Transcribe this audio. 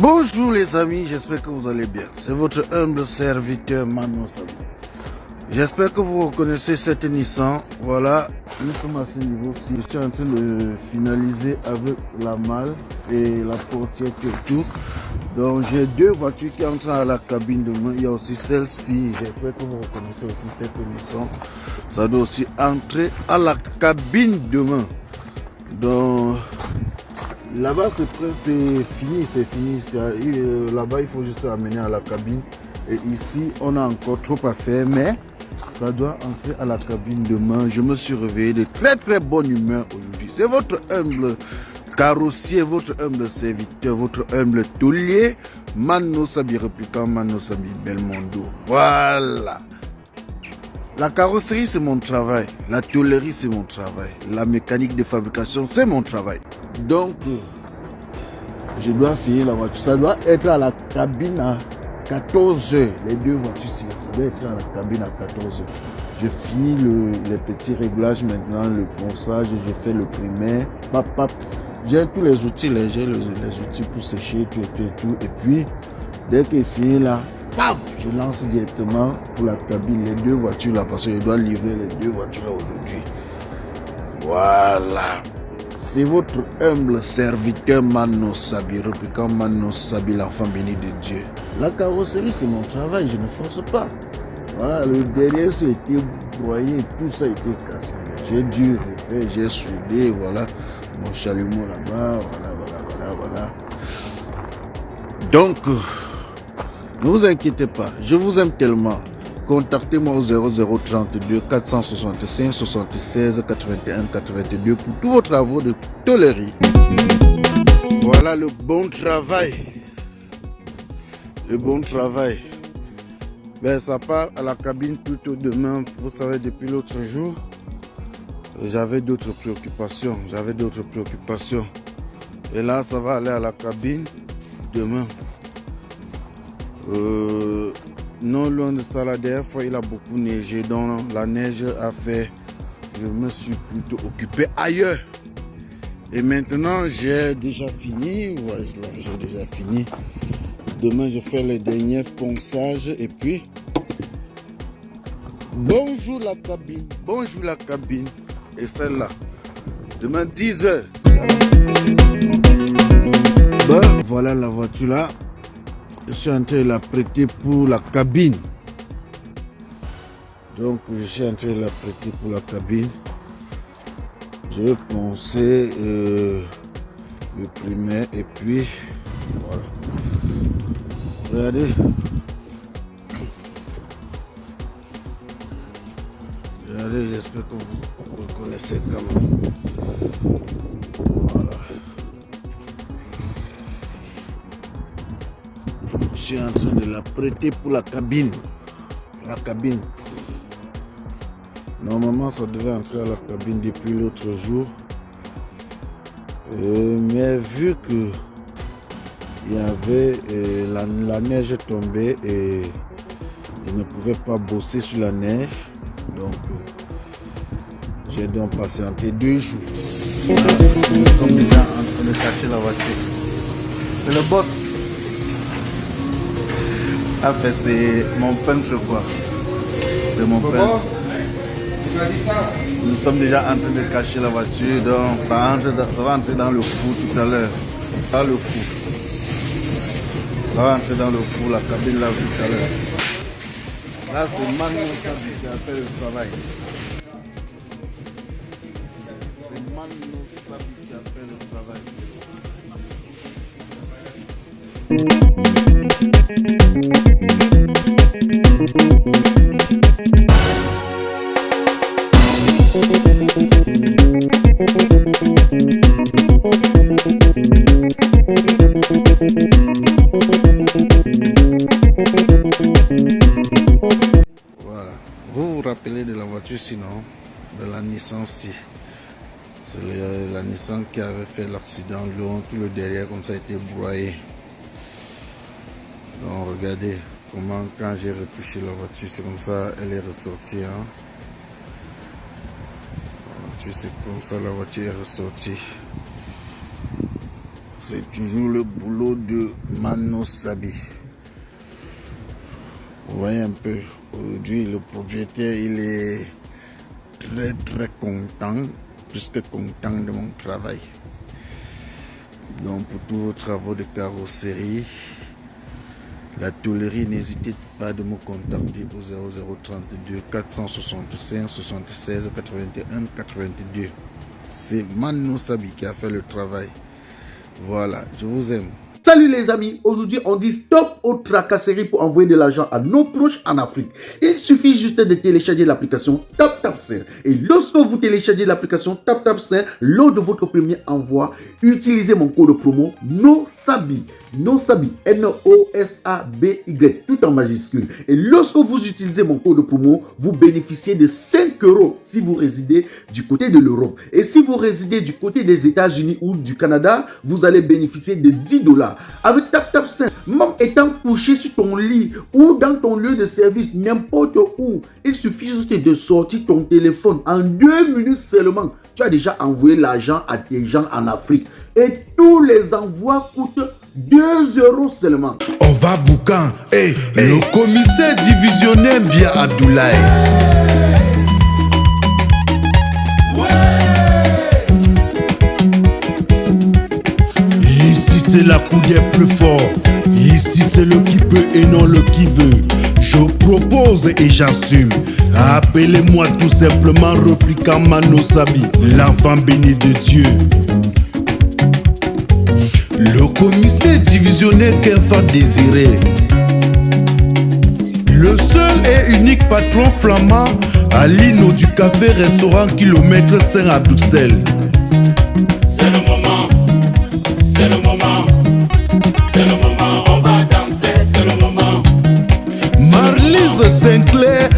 Bonjour les amis, j'espère que vous allez bien. C'est votre humble serviteur Manon Sabi. J'espère que vous reconnaissez cette Nissan. Voilà, nous sommes à ce niveau-ci. Je suis en train de finaliser avec la malle et la portière et tout. Donc j'ai deux voitures qui entrent à la cabine demain. Il y a aussi celle-ci. J'espère que vous reconnaissez aussi cette Nissan. Ça doit aussi entrer à la cabine demain. Donc là-bas c'est fini. Là-bas il faut juste amener à la cabine. Et ici on a encore trop à faire, mais ça doit entrer à la cabine demain. Je me suis réveillé de très bonne humeur aujourd'hui. C'est votre humble carrossier, votre humble serviteur, votre humble taulier, Manon Sabi répliquant Manon Sabi Belmondo. Voilà. La carrosserie c'est mon travail, la tôlerie c'est mon travail, la mécanique de fabrication c'est mon travail. Donc je dois finir la voiture. Ça doit être à la cabine à 14h. Les deux voitures, ça doit être à la cabine à 14h. Je finis les petits réglages maintenant, le ponçage, je fais le primaire. J'ai tous les outils, j'ai les outils pour sécher, tout. Et puis, dès qu'il est fini là, je lance directement pour la cabine les deux voitures là, parce que je dois livrer les deux voitures là aujourd'hui. Voilà. C'est votre humble serviteur Manon Sabi, répliquant Manon Sabi, l'enfant béni de Dieu. La carrosserie, c'est mon travail, je ne force pas. Voilà, le derrière, ça a été broyé, tout ça a été cassé. J'ai dû refaire, j'ai soudé, voilà, mon chalumeau là-bas, voilà. Donc, ne vous inquiétez pas, je vous aime tellement. Contactez-moi au 0032 465 76 81 82 pour tous vos travaux de tôlerie. Voilà le bon travail. Le bon travail. Ben, ça part à la cabine plutôt demain. Vous savez, depuis l'autre jour, j'avais d'autres préoccupations. Et là, ça va aller à la cabine demain. Non loin de ça, la dernière fois il a beaucoup neigé, donc la neige a fait, je me suis plutôt occupé ailleurs. Et maintenant j'ai déjà fini, Demain je fais le dernier ponçage et puis bonjour la cabine et celle-là. Demain 10h. Ben, voilà la voiture là. Je suis en train de la prêter pour la cabine. Donc, je suis en train de la prêter pour la cabine. Je vais poncer le primaire et puis voilà. Regardez. J'espère que vous reconnaissez quand même. Voilà. Je suis en train de la prêter pour la cabine. Normalement, ça devait entrer à la cabine depuis l'autre jour. Mais vu que il y avait la neige tombée et je ne pouvais pas bosser sur la neige, donc j'ai donc patienté 2 jours. Nous sommes déjà en train de cacher la voiture. C'est le boss. En fait, c'est mon peintre quoi. C'est mon peintre. Nous sommes déjà en train de cacher la voiture, donc ça va entrer dans le four tout à l'heure. Dans le four. Ça va entrer dans le four, la cabine là tout à l'heure. Là, c'est Manon Sabi qui a fait le travail. C'est Manon Sabi qui a fait le travail. Voilà. Vous vous rappelez de la voiture sinon, de la Nissan C. C'est la Nissan qui avait fait l'accident, tout le derrière comme ça a été broyé. Donc regardez comment quand j'ai retouché la voiture, c'est comme ça elle est ressortie. Hein. La voiture c'est comme ça la voiture est ressortie. c'est toujours le boulot de Mano Sabi. Vous voyez un peu, aujourd'hui le propriétaire il est très content, plus que content de mon travail. Donc pour tous vos travaux de carrosserie, la tôlerie, n'hésitez pas de me contacter au 0032 465 76 81 82. C'est Mano Sabi qui a fait le travail. Voilà, je vous aime. Salut les amis, aujourd'hui on dit stop aux tracasseries pour envoyer de l'argent à nos proches en Afrique. Il suffit juste de télécharger l'application TapTapSend. Et lorsque vous téléchargez l'application TapTapSend, lors de votre premier envoi, utilisez mon code promo NOSABI. NOSABI, N-O-S-A-B-Y, tout en majuscule. Et lorsque vous utilisez mon code promo, vous bénéficiez de 5 € si vous résidez du côté de l'Europe. Et si vous résidez du côté des États-Unis ou du Canada, vous allez bénéficier de 10 $. Avec TapTapSend, même étant couché sur ton lit ou dans ton lieu de service, n'importe où, il suffit juste de sortir ton téléphone. En 2 minutes seulement, tu as déjà envoyé l'argent à tes gens en Afrique. Et tous les envois coûtent 2 € seulement. On va boucan. Hey, le commissaire divisionnaire bien Abdoulaye. C'est la coup des plus forts. Ici c'est le qui peut et non le qui veut. Je propose et j'assume. Appelez-moi tout simplement Replica Mano Sabi, l'enfant béni de Dieu. Le commissaire divisionnaire qu'un fa désiré. Le seul et unique patron flamand à l'Ino du café-restaurant kilomètre 5 à Bruxelles. C'est le moment. C'est le moment, c'est le moment, on va danser, c'est le moment. Marlise Sinclair,